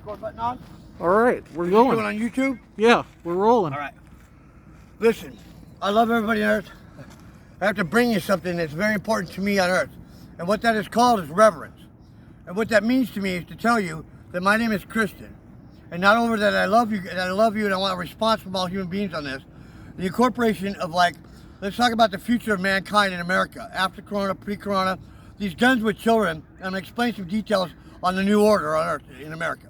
record button on? All right, we're You going. on YouTube? Yeah, we're rolling. All right. Listen, I love everybody on Earth. I have to bring you something that's very important to me on Earth. And what that is called is reverence. And what that means to me is to tell you that my name is Christian. And not only that I love you, and I want a response from all human beings on this. The incorporation of, like, let's talk about the future of mankind in America. After Corona, pre-Corona, these guns with children. I'm going to explain some details on the new order on Earth in America.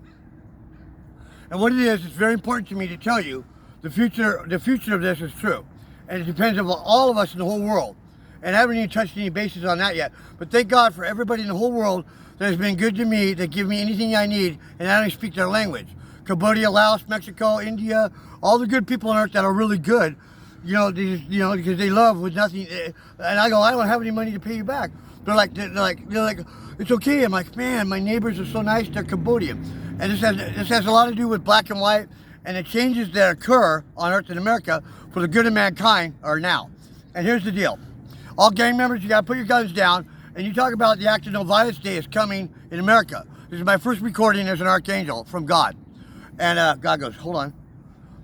And what it is, it's very important to me to tell you the future of this is true. And it depends on all of us in the whole world. And I haven't even touched any bases on that yet. But thank God for everybody in the whole world that has been good to me, that give me anything I need, and I don't even speak their language. Cambodia, Laos, Mexico, India, all the good people on Earth that are really good, because they love with nothing. And I go, I don't have any money to pay you back. They're like, it's okay. I'm like, man, my neighbors are so nice. They're Cambodian. And this has a lot to do with black and white, and the changes that occur on Earth in America for the good of mankind are now. And here's the deal. All gang members, you gotta put your guns down, and you talk about the Act of No Violence Day is coming in America. This is my first recording as an Archangel from God. And God goes, hold on.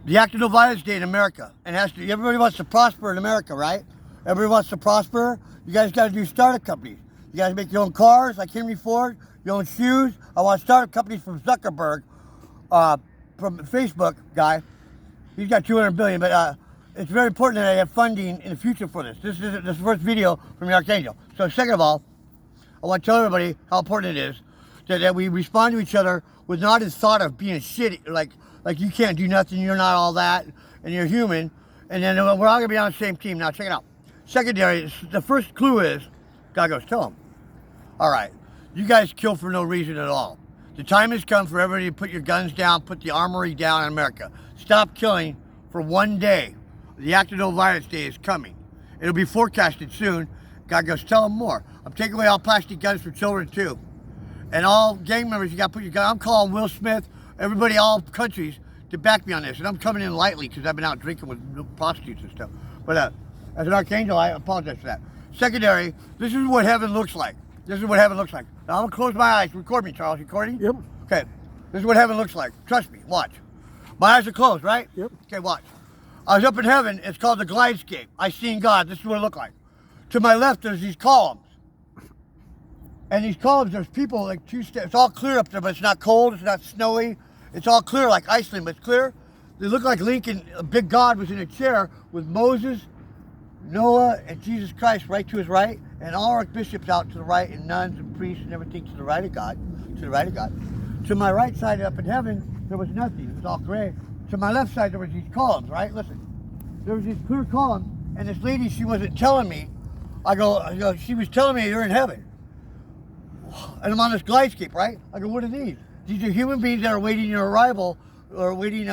The Act of No Violence Day in America. And everybody wants to prosper in America, right? Everybody wants to prosper. You guys gotta do startup companies. You guys make your own cars, like Henry Ford, your own shoes. I want startup companies from Zuckerberg, from Facebook guy. He's got 200 billion, but it's very important that I have funding in the future for this. This is the first video from the Archangel. So second of all, I want to tell everybody how important it is that we respond to each other with not a thought of being shitty, like you can't do nothing, you're not all that, and you're human. And then we're all gonna be on the same team. Now check it out. Secondary, the first clue is, God goes, tell him. All right, you guys kill for no reason at all. The time has come for everybody to put your guns down, put the armory down in America. Stop killing for one day. The Act of No Violence Day is coming. It'll be forecasted soon. God goes, tell them more. I'm taking away all plastic guns for children too. And all gang members, you gotta put your gun. I'm calling Will Smith, everybody, all countries to back me on this. And I'm coming in lightly because I've been out drinking with prostitutes and stuff. But as an Archangel, I apologize for that. Secondary, this is what heaven looks like. This is what heaven looks like. Now I'm gonna close my eyes. Record me, Charles. Recording? Yep. Okay. This is what heaven looks like. Trust me. Watch. My eyes are closed, right? Yep. Okay, watch. I was up in heaven. It's called the Glidescape. I seen God. This is what it looked like. To my left, there's these columns. And these columns, there's people like 2 steps. It's all clear up there, but it's not cold. It's not snowy. It's all clear like Iceland, but it's clear. They look like Lincoln, a big God, was in a chair with Moses, Noah, and Jesus Christ right to his right, and all our bishops out to the right, and nuns and priests and everything to the right of God, to the right of God. To my right side up in heaven, there was nothing. It was all gray. To my left side, there was these columns, right? Listen. There was these clear columns, and this lady, she wasn't telling me. I go, she was telling me you're in heaven. And I'm on this Glidescape, right? I go, what are these? These are human beings that are waiting your arrival, or waiting,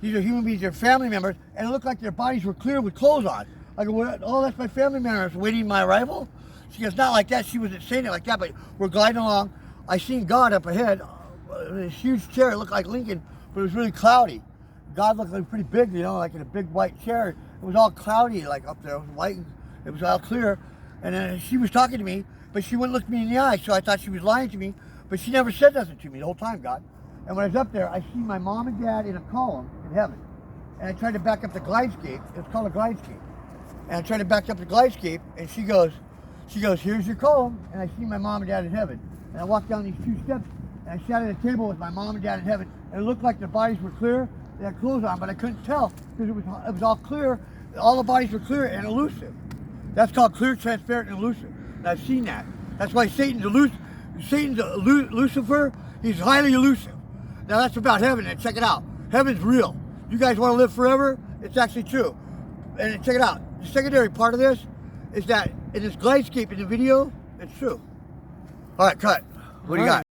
these are human beings, they're family members, and it looked like their bodies were clear with clothes on. I go, what? Oh, that's my family members waiting my arrival? She goes, not like that. She wasn't saying it like that, but we're gliding along. I seen God up ahead, in a huge chair. It looked like Lincoln, but it was really cloudy. God looked like pretty big, like in a big white chair. It was all cloudy, like up there. It was white, it was all clear. And then she was talking to me, but she wouldn't look me in the eye, so I thought she was lying to me, but she never said nothing to me the whole time, God. And when I was up there, I see my mom and dad in a column in heaven. And I tried to back up the Glidescape. It's called a Glidescape. And I tried to back up the Glidescape, and she goes, here's your column. And I see my mom and dad in heaven. And I walked down these 2 steps, and I sat at a table with my mom and dad in heaven, and it looked like their bodies were clear. They had clothes on, but I couldn't tell because it was all clear. All the bodies were clear and elusive. That's called clear, transparent, and elusive. And I've seen that. That's why Satan's Lucifer, he's highly elusive. Now that's about heaven, and check it out. Heaven's real. You guys want to live forever? It's actually true. And check it out. The secondary part of this is that in this Glidescape in the video, it's true. All right, cut. What do you got?